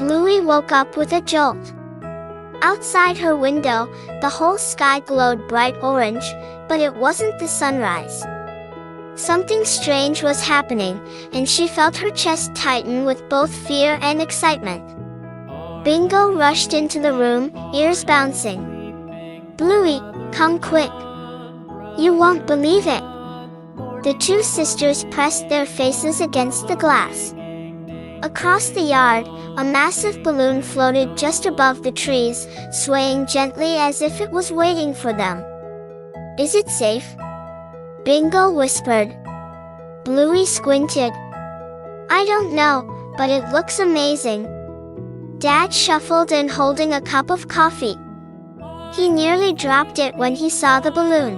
Bluey woke up with a jolt. Outside her window, the whole sky glowed bright orange, but it wasn't the sunrise. Something strange was happening, and she felt her chest tighten with both fear and excitement. Bingo rushed into the room, ears bouncing. "Bluey, come quick. You won't believe it." The two sisters pressed their faces against the glass. Across the yard, a massive balloon floated just above the trees, swaying gently as if it was waiting for them. "Is it safe?" Bingo whispered. Bluey squinted. "I don't know, but it looks amazing." Dad shuffled in holding a cup of coffee. He nearly dropped it when he saw the balloon.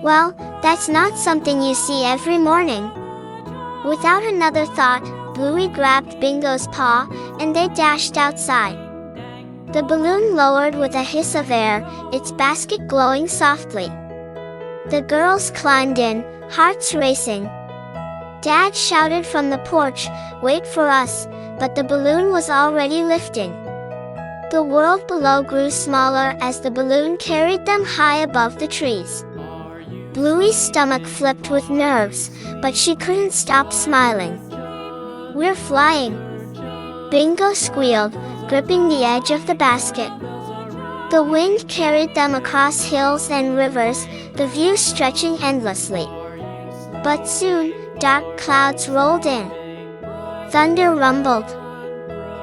"Well, that's not something you see every morning." Without another thought, Bluey grabbed Bingo's paw, and they dashed outside. The balloon lowered with a hiss of air, its basket glowing softly. The girls climbed in, hearts racing. Dad shouted from the porch, "Wait for us," but the balloon was already lifting. The world below grew smaller as the balloon carried them high above the trees. Bluey's stomach flipped with nerves, but she couldn't stop smiling. "We're flying!" Bingo squealed, gripping the edge of the basket. The wind carried them across hills and rivers, the view stretching endlessly. But soon, dark clouds rolled in. Thunder rumbled.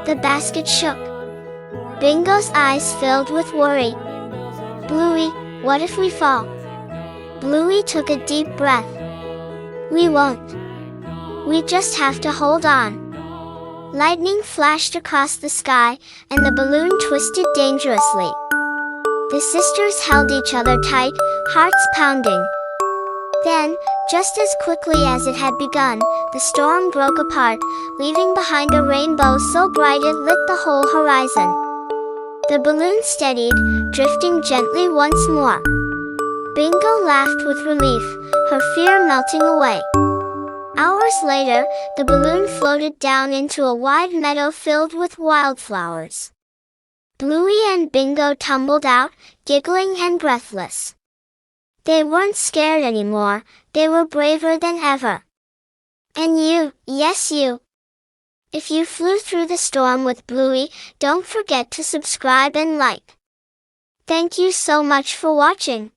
The basket shook. Bingo's eyes filled with worry. "Bluey, what if we fall?" Bluey took a deep breath. "We won't. We just have to hold on." Lightning flashed across the sky, and the balloon twisted dangerously. The sisters held each other tight, hearts pounding. Then, just as quickly as it had begun, the storm broke apart, leaving behind a rainbow so bright it lit the whole horizon. The balloon steadied, drifting gently once more. Bingo laughed with relief, her fear melting away. Hours later, the balloon floated down into a wide meadow filled with wildflowers. Bluey and Bingo tumbled out, giggling and breathless. They weren't scared anymore, they were braver than ever. And you, yes you. If you flew through the storm with Bluey, don't forget to subscribe and like. Thank you so much for watching.